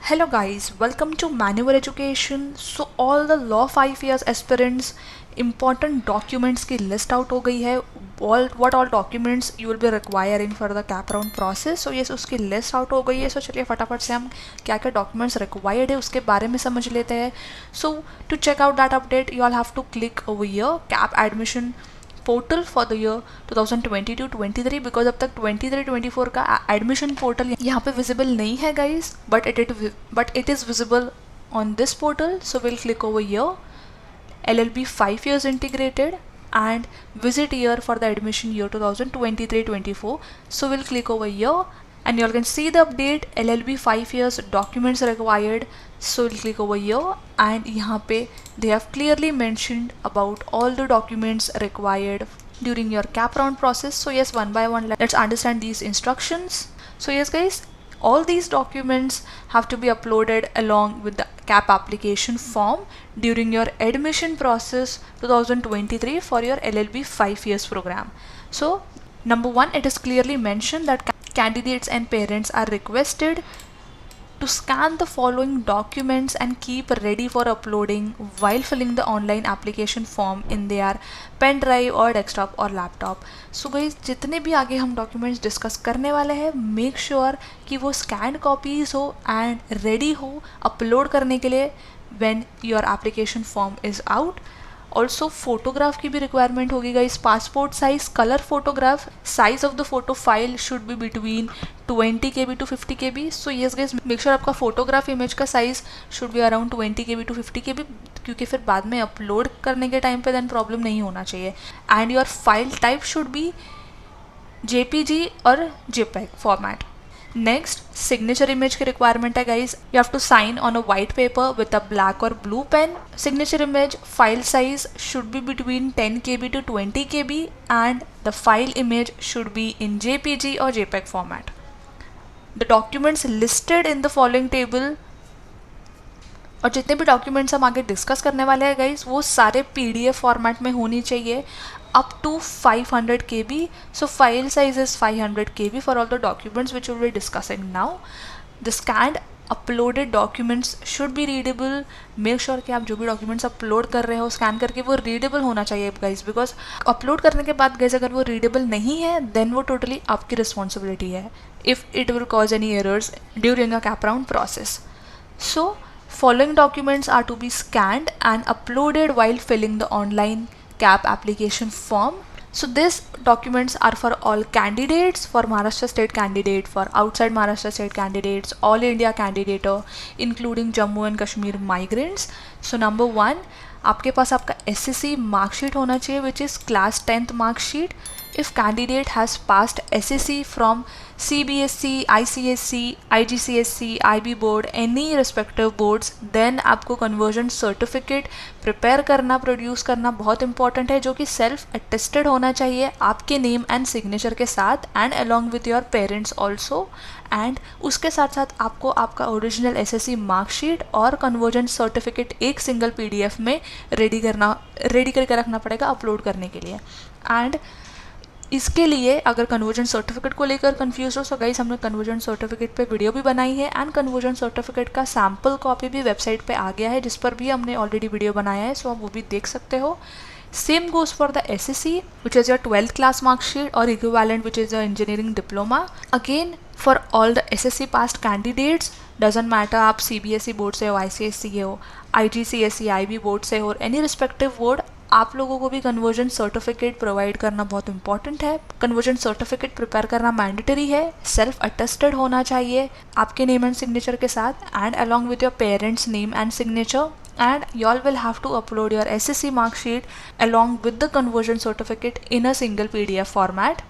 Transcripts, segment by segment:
Hello guys, welcome to Manual Education. So all the law 5 years aspirants important documents की list out हो गई है. What all documents you will be requiring for the cap round process. So yes, उसकी list out हो गई है. So चलिए फटाफट से हम क्या क्या documents required है उसके बारे में समझ लेते हैं. So to check out that update, you all have to click over here cap admission portal for the year 2022-23 because अब तक 23-24 का एडमिशन पोर्टल यहाँ पे विजिबल नहीं है guys, but it is visible on this portal. So will click over year LLB 5 years integrated and visit year for the admission year 2023-24. So we'll click over here and you all can see the update LLB 5 years documents required. So we'll click over here and यहाँ पे they have clearly mentioned about all the documents required during your cap round process. So yes, one by one let's understand these instructions. So yes guys, all these documents have to be uploaded along with the cap application form during your admission process 2023 for your LLB 5 years program. So number one, it is clearly mentioned that candidates and parents are requested to scan the following documents and keep ready for uploading while filling the online application form in their pen drive or desktop or laptop. So guys, जितने भी आगे हम documents discuss करने वाले हैं, make sure कि वो scanned copies हो and ready हो upload करने के लिए when your application form is out. Also photograph की भी रिक्वायरमेंट होगी guys. Passport size colour photograph. Size of the photo file should be between 20 KB to 50 KB. So yes guys, make sure आपका photograph image का size should be around 20 KB to 50 KB, क्योंकि फिर बाद में upload करने के time पे then problem नहीं होना चाहिए. And your file type should be JPG और JPEG format. Next, signature image की रिक्वायरमेंट है guys. You have to sign on a white paper with a black और blue pen. Signature image file size should be between 10 KB to 20 KB and the file image should be in JPG और JPEG format. The documents listed in the following table, और जितने भी documents हम आगे discuss करने वाले हैं guys, वो सारे PDF फॉर्मेट में होनी चाहिए up to 500 KB. So file size is 500 KB for all the documents which we'll be discussing now. The scanned uploaded documents should be readable. Make sure कि आप जो भी documents upload कर रहे हो scan करके वो readable होना चाहिए guys, because upload करने के बाद guys अगर वो readable नहीं है then वो totally आपकी responsibility है if it will cause any errors during a cap round process. So following documents are to be scanned and uploaded while filling the online cap application form. So these documents are for all candidates, for Maharashtra state candidate, for outside Maharashtra state candidates, all India candidate, including Jammu and Kashmir migrants. So number one, आपके पास आपका SSC marksheet होना चाहिए which is class 10th marksheet. If candidate has passed SSC from CBSE, ICSE, IGCSE, IB board, any respective boards, then आपको conversion certificate prepare करना, produce करना बहुत important है, जो कि self attested होना चाहिए आपके name and signature के साथ and along with your parents also. And उसके साथ साथ आपको आपका ओरिजिनल SSC मार्कशीट और कन्वर्जन सर्टिफिकेट एक सिंगल PDF में रेडी करके रखना पड़ेगा अपलोड करने के लिए. एंड इसके लिए अगर कन्वर्जन सर्टिफिकेट को लेकर कंफ्यूज हो, सो गाइस हमने कन्वर्जन सर्टिफिकेट पे वीडियो भी बनाई है एंड कन्वर्जन सर्टिफिकेट का सैम्पल कॉपी भी वेबसाइट पे आ गया है जिस पर भी हमने ऑलरेडी वीडियो बनाया है, सो आप वो भी देख सकते हो. Same goes for the SSC, which is your 12th class mark sheet or equivalent, which is your engineering diploma. Again, for all the SSC passed candidates, doesn't matter आप CBSE बोर्ड से हो, ICSE हो, IGCSE, IB board से हो, any respective board, आप लोगों को भी कन्वर्जन सर्टिफिकेट प्रोवाइड करना बहुत इंपॉर्टेंट है. कन्वर्जन सर्टिफिकेट प्रिपेयर करना मैंडेटरी है, सेल्फ अटेस्टेड होना चाहिए आपके नेम एंड सिग्नेचर के साथ and along with your parents name and signature. And you all will have to upload your SSC mark sheet along with the conversion certificate in a single PDF format.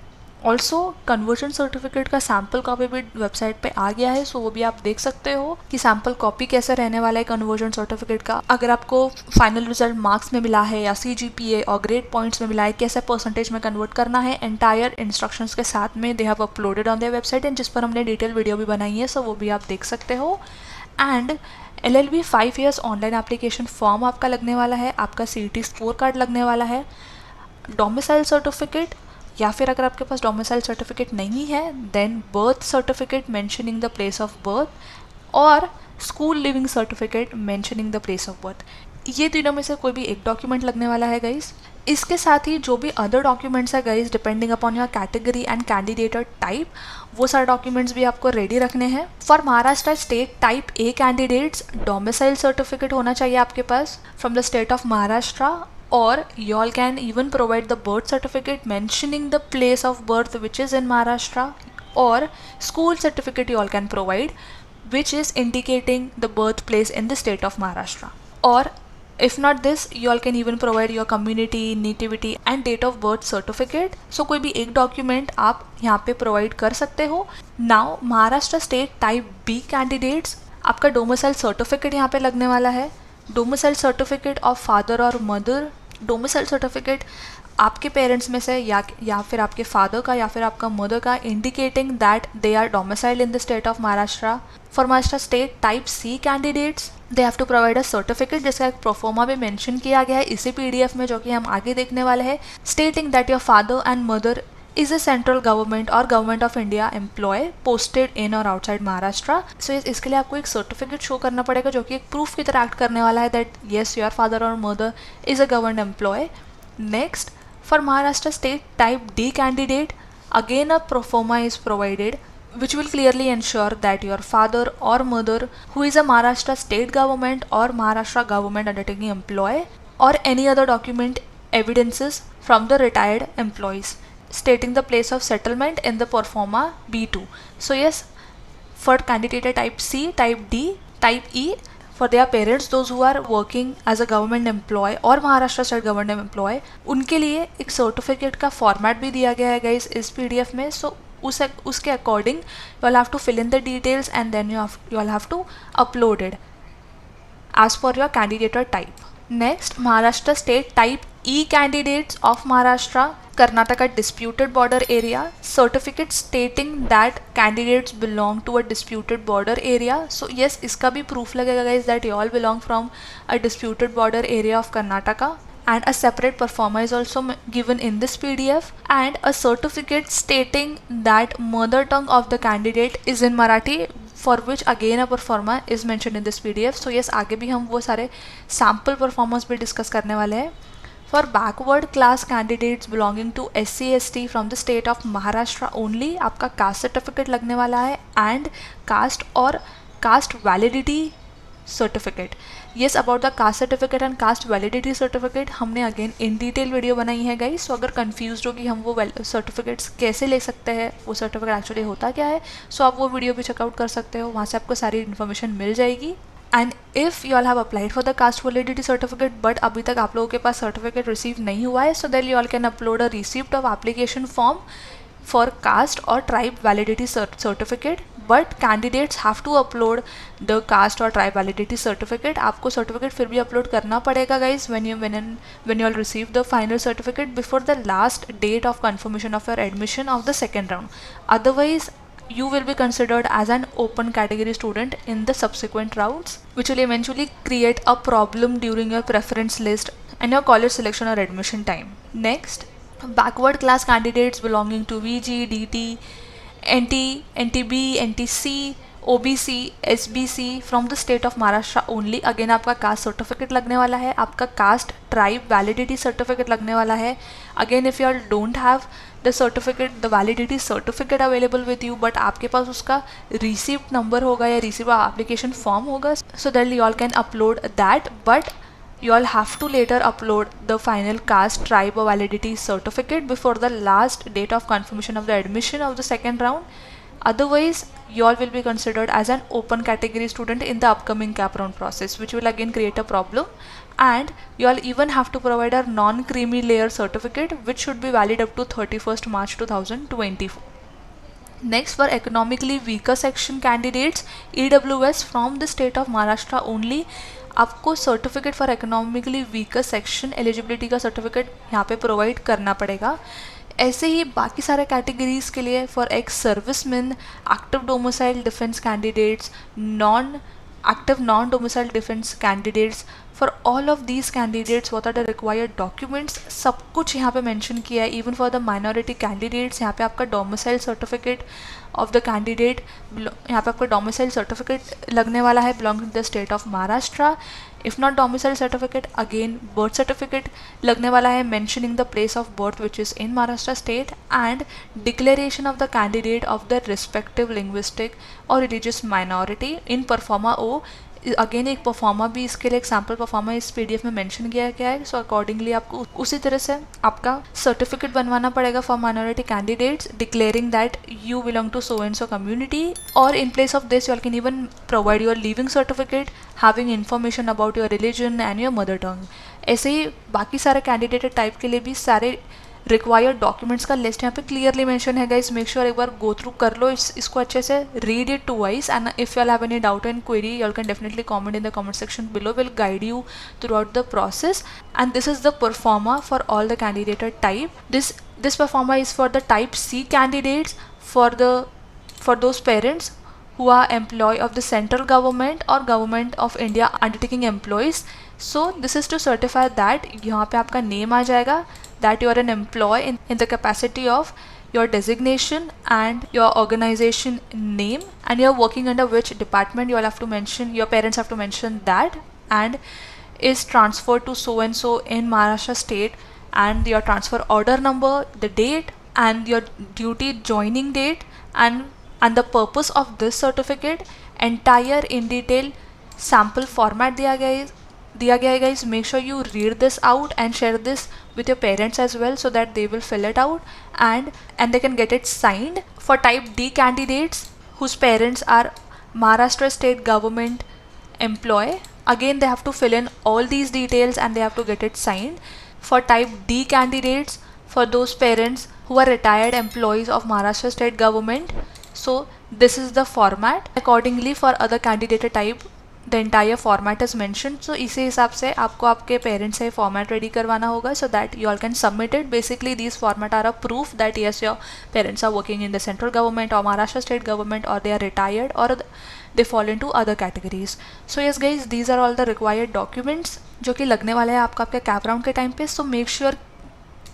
Also conversion certificate का sample copy भी website पे आ गया है, सो वो भी आप देख सकते हो कि sample copy कैसे रहने वाला है conversion certificate का. अगर आपको final result marks में मिला है या CGPA और grade points में मिला है, कैसे percentage में convert करना है, entire instructions के साथ में they have uploaded on their website and जिस पर हमने डिटेल वीडियो भी बनाई है, सो वो भी आप देख सकते हो. And LLB 5 years online application form आपका लगने वाला है, आपका CET स्कोर कार्ड लगने वाला है, डोमिसाइल सर्टिफिकेट, या फिर अगर आपके पास डोमिसाइल सर्टिफिकेट नहीं है then birth certificate mentioning the place of birth, और school leaving certificate mentioning the place of birth. ये तीनों में से कोई भी एक डॉक्यूमेंट लगने वाला है गाइस। इसके साथ ही जो भी अदर डॉक्यूमेंट्स है guys, depending upon your category and candidate type, वो सारे डॉक्यूमेंट्स भी आपको रेडी रखने हैं। For Maharashtra state type A candidates, domicile certificate होना चाहिए आपके पास from the state of Maharashtra, or y'all can even provide the birth certificate mentioning the place of birth which is in Maharashtra, or school certificate y'all can provide which is indicating the birthplace in the state of Maharashtra. Or if not this, y'all can even provide your community, nativity and date of birth certificate. So कोई भी एक document आप यहाँ पे provide कर सकते हो. Now Maharashtra state type B candidates, आपका डोमिसाइल सर्टिफिकेट यहाँ पे लगने वाला है. डोमिसाइल सर्टिफिकेट ऑफ फादर और मदर. डोमिसाइल सर्टिफिकेट आपके पेरेंट्स में से या फिर आपके फादर का या फिर आपका मदर का, indicating that they are domiciled in the state of Maharashtra. For Maharashtra state type C candidates, they have to provide a certificate जिसका एक प्रोफोमा भी मेंशन किया गया है इसी पीडीएफ में, जो कि हम आगे देखने वाले हैं, stating that your father and mother is a central government or government of India employee posted in or outside Maharashtra. So इसके लिए आपको एक सर्टिफिकेट शो करना पड़ेगा जो कि एक प्रूफ की तरह एक्ट करने वाला है that yes your father or mother is a government employee. Next, for Maharashtra state type D candidate, again a pro forma is provided which will clearly ensure that your father or mother who is a Maharashtra state government or Maharashtra government undertaking employee or any other document evidences from the retired employees stating the place of settlement in the pro forma B2. So yes, for candidate type C, type D, type E, for their parents, those who are working as a government employee और Maharashtra state government employ, उनके लिए एक certificate का format भी दिया गया है guys इस पीडीएफ में. सो उसके according you will have to fill in the details and then you will have to upload it as per your candidate type. Next, Maharashtra state type E candidates of Maharashtra, Karnataka disputed border area, certificate stating that candidates belong to a disputed border area. So yes, इसका भी proof लगेगा guys that you all belong from a disputed border area of Karnataka, and a separate performer is also given in this PDF, and a certificate stating that mother tongue of the candidate is in Marathi, for which again a performer is mentioned in this PDF. So yes, आगे भी हम वो सारे sample performers भी discuss करने वाले हैं. For backward class candidates belonging to SC ST from the state of Maharashtra only, आपका caste certificate लगने वाला है and caste और caste validity certificate. Yes, about the caste certificate and caste validity certificate हमने again in detail video बनाई है guys. सो अगर confused हो कि हम वो सर्टिफिकेट्स कैसे ले सकते हैं, वो सर्टिफिकेट एक्चुअली होता क्या है, सो आप वो वीडियो भी चेकआउट कर सकते हो, वहाँ से आपको सारी इन्फॉर्मेशन मिल जाएगी. And if you all have applied for the cast validity certificate but अभी तक आप लोगों के पास सर्टिफिकेट रिसीव नहीं हुआ है, so then you all can upload a receipt of application form for caste और tribe validity certificate. But candidates have to upload the caste और ट्राइब वैलिडिटी सर्टिफिकेट. आपको सर्टिफिकेट फिर भी अपलोड करना पड़ेगा guys when you all receive the final certificate before the last date of confirmation of your admission of the second round. Otherwise, you will be considered as an open category student in the subsequent rounds, which will eventually create a problem during your preference list and your college selection or admission time. Next, backward class candidates belonging to VG, DT, NT, NTB, NTC, OBC, SBC from the state of Maharashtra only. Again आपका caste certificate लगने वाला है, आपका cast tribe validity certificate लगने वाला है. Again if you all don't have the certificate, the validity certificate available with you, but आपके पास उसका रिसिप्ट नंबर होगा या रिसिप्ट एप्लीकेशन फॉर्म होगा, so that you all can upload that. But you all have to later upload the final caste, tribe or validity certificate before the last date of confirmation of the admission of the second round. Otherwise, you all will be considered as an open category student in the upcoming cap round process, which will again create a problem. And you all even have to provide a non-creamy layer certificate, which should be valid up to 31st March 2024. Next, for economically weaker section candidates, EWS from the state of Maharashtra only, आपको certificate for economically weaker section eligibility का certificate यहाँ पे provide करना पड़ेगा. ऐसे ही बाकी सारे कैटेगरीज़ के लिए for ex serviceman, active domicile defence candidates, non active non domicile defence candidates, for all of these candidates what are the required documents, सब कुछ यहाँ पे मेंशन किया है. Even for the minority candidates यहाँ पे आपका domicile certificate of the candidate, यहाँ पे आपका डोमिसाइल सर्टिफिकेट लगने वाला है belonging to the state of Maharashtra. If not domicile certificate, again birth certificate लगने वाला है mentioning the place of birth which is in Maharashtra state, and declaration of the candidate of the respective linguistic और religious minority in proforma O. Again एक proforma भी इसके लिए, एक sample proforma इस पीडीएफ में मेंशन किया गया है. सो अकॉर्डिंगली आपको उसी तरह से आपका सर्टिफिकेट बनवाना पड़ेगा for minority candidates declaring that you belong to so and so community. और in place of this you can even provide your leaving certificate having information about your religion and your mother tongue. ऐसे ही बाकी सारे candidate type के लिए भी सारे required documents का लिस्ट यहाँ पे क्लियरली मेंशन है गाइस. मेक श्योर एक बार गो थ्रू कर लो इसको अच्छे से, read it twice, and if you have any doubt and query you can definitely comment in the comment section below. Will guide you throughout the process. And this is the performa for all the candidate type. This performa is for the type C candidates, for those parents who are employee of the central government or government of India undertaking employees. So this is to certify that यहाँ पे आपका name आ जाएगा that you are an employee in the capacity of your designation and your organization name, and you're working under which department. You all have to mention, your parents have to mention that, and is transferred to so and so in Maharashtra state, and your transfer order number, the date, and your duty joining date, and the purpose of this certificate. Entire in detail sample format दिया गया है guys. Make sure you read this out and share this with your parents as well so that they will fill it out and they can get it signed. For type D candidates whose parents are Maharashtra state government employee, again they have to fill in all these details and they have to get it signed. For type D candidates, for those parents who are retired employees of Maharashtra state government, so this is the format. Accordingly for other candidate type the entire format is mention. So इसी हिसाब से आपको आपके parents से format ready करवाना होगा so that you all can submit it. Basically these format are a proof that yes your parents are working in the central government और Maharashtra state government, और दे आर रिटायर्ड और they fall in to other categories. So yes guys, these are all the required documents जो कि लगने वाले हैं आपका आपके कैप राउंड के टाइम पे. So make sure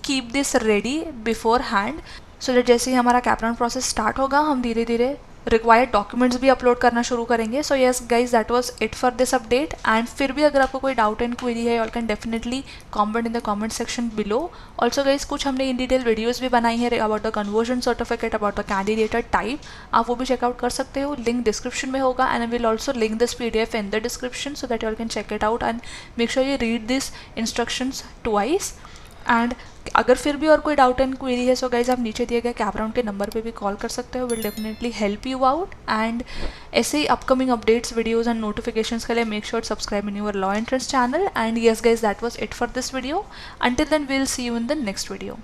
keep this ready before hand so that जैसे ही हमारा कैप राउंड प्रोसेस स्टार्ट होगा हम धीरे धीरे रिक्वायर्ड डॉक्यूमेंट्स भी अपलोड करना शुरू करेंगे. सो yes guys, that was it for this update. And फिर भी अगर आपको कोई डाउट एंड क्वेरी है, you can definitely comment in the comment section below. Also guys, कुछ हमने इन डिटेल वीडियोज़ भी बनाई है about the conversion certificate, about the candidate type. आप वो भी चेकआउट कर सकते हो, लिंक डिस्क्रिप्शन में होगा. And I will also link this PDF in the description so that you can check it out and make sure you read this instructions twice. And अगर फिर भी और कोई डाउट एंड क्वेरी है so guys आप नीचे दिए गए कैप राउंड के नंबर पे भी कॉल कर सकते हो. Will definitely help you out. And ऐसे ही upcoming updates, videos and notifications के लिए make sure subscribe in your law entrance channel. And yes guys, that was it for this video. Until then we will see you in the next video.